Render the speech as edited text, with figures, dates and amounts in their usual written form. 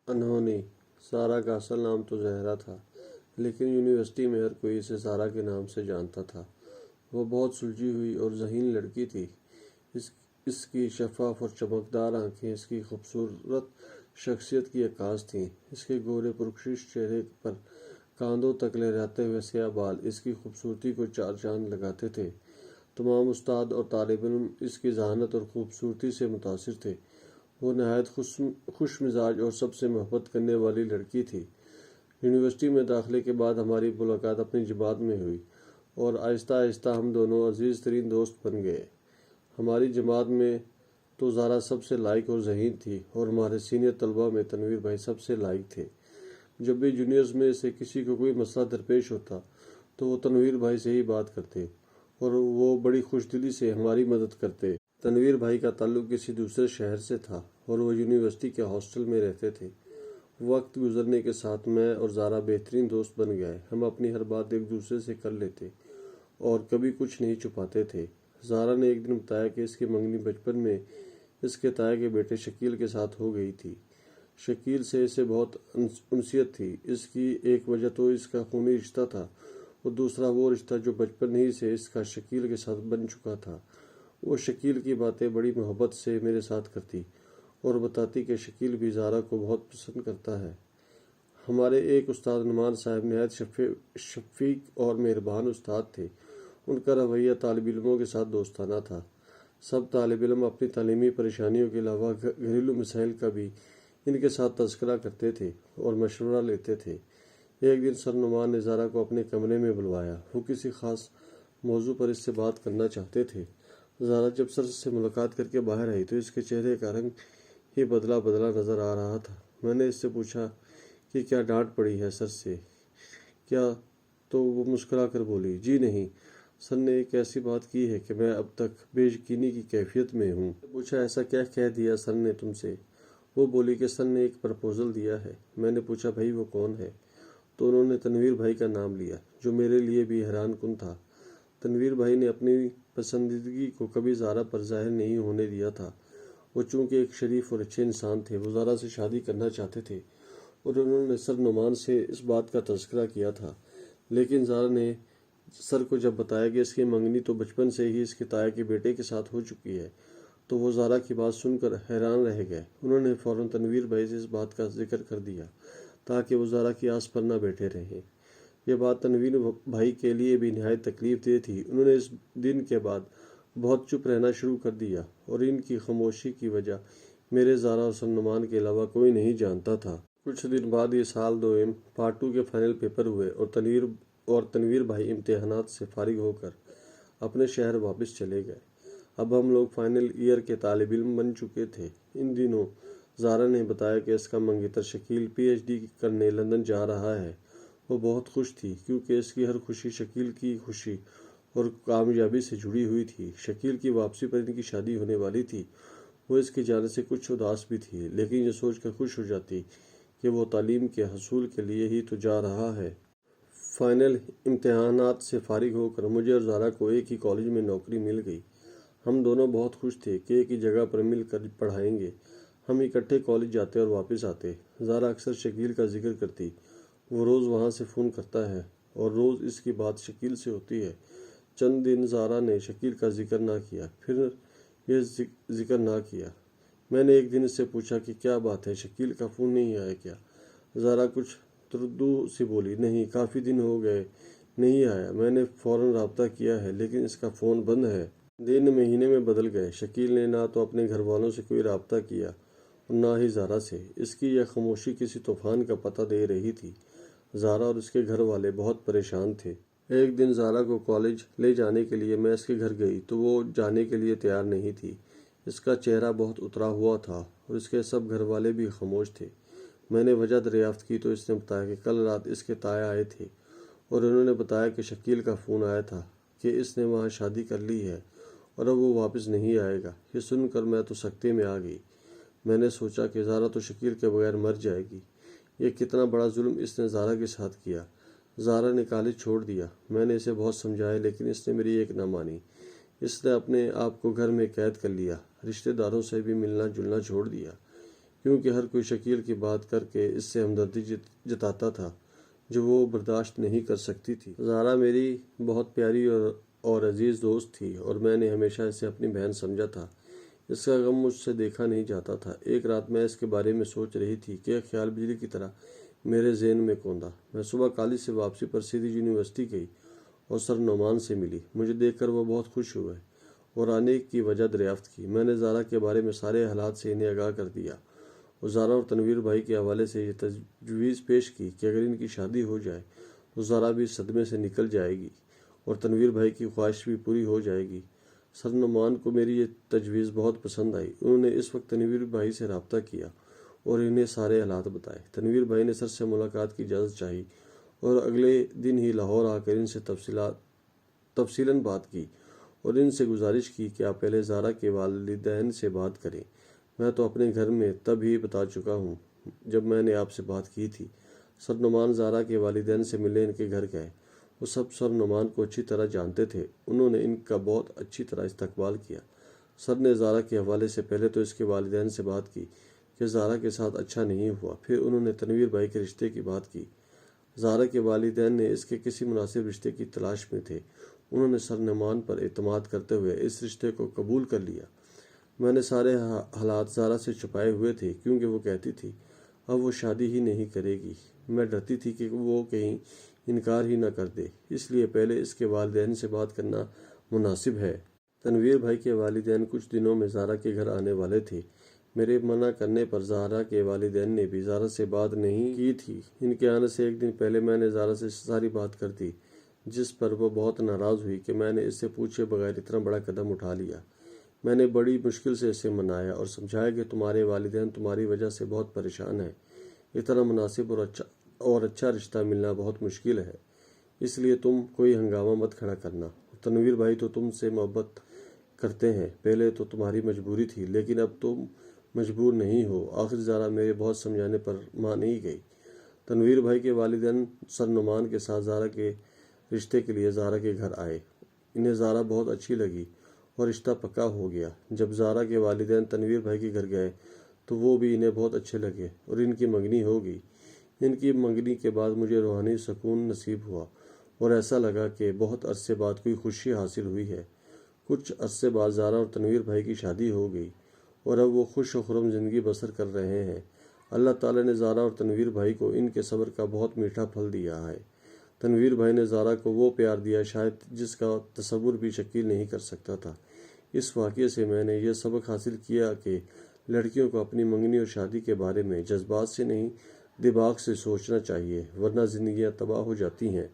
انہونی سارا کا اصل نام تو زہرا تھا، لیکن یونیورسٹی میں ہر کوئی اسے سارا کے نام سے جانتا تھا۔ وہ بہت سلجھی ہوئی اور ذہین لڑکی تھی۔ اس کی شفاف اور چمکدار آنکھیں اس کی خوبصورت شخصیت کی عکاس تھیں۔ اس کے گورے پرکشش چہرے پر کاندھوں تک لہراتے ہوئے سیاہ بال اس کی خوبصورتی کو چار چاند لگاتے تھے۔ تمام استاد اور طالب علم اس کی ذہانت اور خوبصورتی سے متاثر تھے۔ وہ نہایت خوش مزاج اور سب سے محبت کرنے والی لڑکی تھی۔ یونیورسٹی میں داخلے کے بعد ہماری ملاقات اپنی جماعت میں ہوئی اور آہستہ آہستہ ہم دونوں عزیز ترین دوست بن گئے۔ ہماری جماعت میں تو زارا سب سے لائق اور ذہین تھی، اور ہمارے سینئر طلبہ میں تنویر بھائی سب سے لائق تھے۔ جب بھی جونیئرز میں سے کسی کو کوئی مسئلہ درپیش ہوتا تو وہ تنویر بھائی سے ہی بات کرتے اور وہ بڑی خوش دلی سے ہماری مدد کرتے۔ تنویر بھائی کا تعلق کسی دوسرے شہر سے تھا اور وہ یونیورسٹی کے ہاسٹل میں رہتے تھے۔ وقت گزرنے کے ساتھ میں اور زارا بہترین دوست بن گئے۔ ہم اپنی ہر بات ایک دوسرے سے کر لیتے اور کبھی کچھ نہیں چھپاتے تھے۔ زارا نے ایک دن بتایا کہ اس کی منگنی بچپن میں اس کے تایا کے بیٹے شکیل کے ساتھ ہو گئی تھی۔ شکیل سے اسے بہت انسیت تھی۔ اس کی ایک وجہ تو اس کا خونی رشتہ تھا اور دوسرا وہ رشتہ جو بچپن ہی سے اس کا شکیل کے ساتھ بن چکا تھا۔ وہ شکیل کی باتیں بڑی محبت سے میرے ساتھ کرتی اور بتاتی کہ شکیل بھی زارا کو بہت پسند کرتا ہے۔ ہمارے ایک استاد نعمان صاحب نہایت شفیق اور مہربان استاد تھے۔ ان کا رویہ طالب علموں کے ساتھ دوستانہ تھا۔ سب طالب علم اپنی تعلیمی پریشانیوں کے علاوہ گھریلو مسائل کا بھی ان کے ساتھ تذکرہ کرتے تھے اور مشورہ لیتے تھے۔ ایک دن سر نعمان نے زارا کو اپنے کمرے میں بلوایا۔ وہ کسی خاص موضوع پر اس سے بات کرنا چاہتے تھے۔ زارا جب سر سے ملاقات کر کے باہر آئی تو اس کے چہرے کا رنگ ہی بدلا بدلا نظر آ رہا تھا۔ میں نے اس سے پوچھا کہ کیا ڈانٹ پڑی ہے سر سے کیا؟ تو وہ مسکرا کر بولی، جی نہیں، سر نے ایک ایسی بات کی ہے کہ میں اب تک بے یقینی کی کیفیت میں ہوں۔ پوچھا ایسا کیا کہہ دیا سر نے تم سے؟ وہ بولی کہ سر نے ایک پرپوزل دیا ہے۔ میں نے پوچھا بھائی وہ کون ہے؟ تو انہوں نے تنویر بھائی کا نام لیا، جو میرے لیے بھی حیران کن تھا۔ تنویر بھائی نے اپنی پسندیدگی کو کبھی زارا پر ظاہر نہیں ہونے دیا تھا۔ وہ چونکہ ایک شریف اور اچھے انسان تھے، وہ زارا سے شادی کرنا چاہتے تھے اور انہوں نے سر نعمان سے اس بات کا تذکرہ کیا تھا۔ لیکن زارا نے سر کو جب بتایا کہ اس کی منگنی تو بچپن سے ہی اس کے تایا کے بیٹے کے ساتھ ہو چکی ہے تو وہ زارا کی بات سن کر حیران رہ گئے۔ انہوں نے فوراً تنویر بھائی سے اس بات کا ذکر کر دیا تاکہ وہ زارا کی آس پر نہ بیٹھے رہیں۔ یہ بات تنویر بھائی کے لیے بھی نہایت تکلیف دہ تھی۔ انہوں نے اس دن کے بعد بہت چپ رہنا شروع کر دیا اور ان کی خاموشی کی وجہ میرے زارا اور سر نعمان کے علاوہ کوئی نہیں جانتا تھا۔ کچھ دن بعد یہ سال دوئم پارٹ 2 کے فائنل پیپر ہوئے اور تنویر بھائی امتحانات سے فارغ ہو کر اپنے شہر واپس چلے گئے۔ اب ہم لوگ فائنل ایئر کے طالب علم بن چکے تھے۔ ان دنوں زارا نے بتایا کہ اس کا منگیتر شکیل پی ایچ ڈی کرنے لندن جا رہا ہے۔ وہ بہت خوش تھی کیونکہ اس کی ہر خوشی شکیل کی خوشی اور کامیابی سے جڑی ہوئی تھی۔ شکیل کی واپسی پر ان کی شادی ہونے والی تھی۔ وہ اس کے جانے سے کچھ اداس بھی تھی، لیکن یہ سوچ کر خوش ہو جاتی کہ وہ تعلیم کے حصول کے لیے ہی تو جا رہا ہے۔ فائنل امتحانات سے فارغ ہو کر مجھے اور زارا کو ایک ہی کالج میں نوکری مل گئی۔ ہم دونوں بہت خوش تھے کہ ایک ہی جگہ پر مل کر پڑھائیں گے۔ ہم اکٹھے کالج جاتے اور واپس آتے۔ زارا اکثر شکیل کا ذکر کرتی۔ وہ روز وہاں سے فون کرتا ہے اور روز اس کی بات شکیل سے ہوتی ہے۔ چند دن زارا نے شکیل کا ذکر نہ کیا، پھر یہ ذکر نہ کیا۔ میں نے ایک دن اس سے پوچھا کہ کیا بات ہے، شکیل کا فون نہیں آیا کیا؟ زارا کچھ تردو سی بولی، نہیں، کافی دن ہو گئے نہیں آیا۔ میں نے فوراً رابطہ کیا ہے لیکن اس کا فون بند ہے۔ دن مہینے میں بدل گئے۔ شکیل نے نہ تو اپنے گھر والوں سے کوئی رابطہ کیا اور نہ ہی زارا سے۔ اس کی یہ خاموشی کسی طوفان کا پتہ دے رہی تھی۔ زارا اور اس کے گھر والے بہت پریشان تھے۔ ایک دن زارا کو کالج لے جانے کے لیے میں اس کے گھر گئی تو وہ جانے کے لیے تیار نہیں تھی۔ اس کا چہرہ بہت اترا ہوا تھا اور اس کے سب گھر والے بھی خاموش تھے۔ میں نے وجہ دریافت کی تو اس نے بتایا کہ کل رات اس کے تایا آئے تھے اور انہوں نے بتایا کہ شکیل کا فون آیا تھا کہ اس نے وہاں شادی کر لی ہے اور اب وہ واپس نہیں آئے گا۔ یہ سن کر میں تو سکتے میں آ گئی۔ میں نے سوچا کہ زارا تو شکیل کے بغیر مر جائے گی۔ یہ کتنا بڑا ظلم اس نے زارا کے ساتھ کیا۔ زارا نے کالج چھوڑ دیا۔ میں نے اسے بہت سمجھایا لیکن اس نے میری ایک نہ مانی۔ اس نے اپنے آپ کو گھر میں قید کر لیا، رشتہ داروں سے بھی ملنا جلنا چھوڑ دیا کیونکہ ہر کوئی شکیل کی بات کر کے اس سے ہمدردی جتاتا تھا جو وہ برداشت نہیں کر سکتی تھی۔ زارا میری بہت پیاری اور عزیز دوست تھی اور میں نے ہمیشہ اسے اپنی بہن سمجھا تھا۔ اس کا غم مجھ سے دیکھا نہیں جاتا تھا۔ ایک رات میں اس کے بارے میں سوچ رہی تھی کہ ایک خیال بجلی کی طرح میرے ذہن میں کوندا۔ میں صبح کالج سے واپسی پر سیدھی یونیورسٹی گئی اور سر نعمان سے ملی۔ مجھے دیکھ کر وہ بہت خوش ہوئے اور آنے کی وجہ دریافت کی۔ میں نے زارا کے بارے میں سارے حالات سے انہیں آگاہ کر دیا اور زارا اور تنویر بھائی کے حوالے سے یہ تجویز پیش کی کہ اگر ان کی شادی ہو جائے تو زارا بھی اس صدمے سے نکل جائے گی اور تنویر بھائی کی خواہش بھی پوری ہو جائے گی۔ سر نعمان کو میری یہ تجویز بہت پسند آئی۔ انہوں نے اس وقت تنویر بھائی سے رابطہ کیا اور انہیں سارے حالات بتائے۔ تنویر بھائی نے سر سے ملاقات کی اجازت چاہی اور اگلے دن ہی لاہور آ کر ان سے تفصیلاً بات کی اور ان سے گزارش کی کہ آپ پہلے زارا کے والدین سے بات کریں۔ میں تو اپنے گھر میں تب ہی بتا چکا ہوں جب میں نے آپ سے بات کی تھی۔ سر نعمان زارا کے والدین سے ملنے ان کے گھر گئے۔ وہ سب سر نعمان کو اچھی طرح جانتے تھے۔ انہوں نے ان کا بہت اچھی طرح استقبال کیا۔ سر نے زارا کے حوالے سے پہلے تو اس کے والدین سے بات کی کہ زارا کے ساتھ اچھا نہیں ہوا، پھر انہوں نے تنویر بھائی کے رشتے کی بات کی۔ زارا کے والدین نے اس کے کسی مناسب رشتے کی تلاش میں تھے۔ انہوں نے سر نعمان پر اعتماد کرتے ہوئے اس رشتے کو قبول کر لیا۔ میں نے سارے حالات زارا سے چھپائے ہوئے تھے کیونکہ وہ کہتی تھی اب وہ شادی ہی نہیں کرے گی۔ میں ڈرتی تھی کہ وہ کہیں انکار ہی نہ کر دے، اس لیے پہلے اس کے والدین سے بات کرنا مناسب ہے۔ تنویر بھائی کے والدین کچھ دنوں میں زارا کے گھر آنے والے تھے۔ میرے منع کرنے پر زارا کے والدین نے بھی زارا سے بات نہیں کی تھی۔ ان کے آنے سے ایک دن پہلے میں نے زارا سے ساری بات کر دی، جس پر وہ بہت ناراض ہوئی کہ میں نے اس سے پوچھے بغیر اتنا بڑا قدم اٹھا لیا۔ میں نے بڑی مشکل سے اسے منایا اور سمجھایا کہ تمہارے والدین تمہاری وجہ سے بہت پریشان ہیں۔ اتنا مناسب اور اچھا رشتہ ملنا بہت مشکل ہے، اس لیے تم کوئی ہنگامہ مت کھڑا کرنا۔ تنویر بھائی تو تم سے محبت کرتے ہیں، پہلے تو تمہاری مجبوری تھی لیکن اب تم مجبور نہیں ہو۔ آخر زارا میرے بہت سمجھانے پر مان نہیں گئی۔ تنویر بھائی کے والدین سر نعمان کے ساتھ زارا کے رشتے کے لیے زارا کے گھر آئے۔ انہیں زارا بہت اچھی لگی اور رشتہ پکا ہو گیا۔ جب زارا کے والدین تنویر بھائی کے گھر گئے تو وہ بھی انہیں بہت اچھے لگے اور ان کی منگنی ہو گئی۔ ان کی منگنی کے بعد مجھے روحانی سکون نصیب ہوا اور ایسا لگا کہ بہت عرصے بعد کوئی خوشی حاصل ہوئی ہے۔ کچھ عرصے بعد زارا اور تنویر بھائی کی شادی ہو گئی اور اب وہ خوش و خرم زندگی بسر کر رہے ہیں۔ اللہ تعالیٰ نے زارا اور تنویر بھائی کو ان کے صبر کا بہت میٹھا پھل دیا ہے۔ تنویر بھائی نے زارا کو وہ پیار دیا شاید جس کا تصور بھی شکیل نہیں کر سکتا تھا۔ اس واقعے سے میں نے یہ سبق حاصل کیا کہ لڑکیوں کو اپنی منگنی اور شادی کے بارے میں جذبات سے نہیں دماغ سے سوچنا چاہیے، ورنہ زندگیاں تباہ ہو جاتی ہیں۔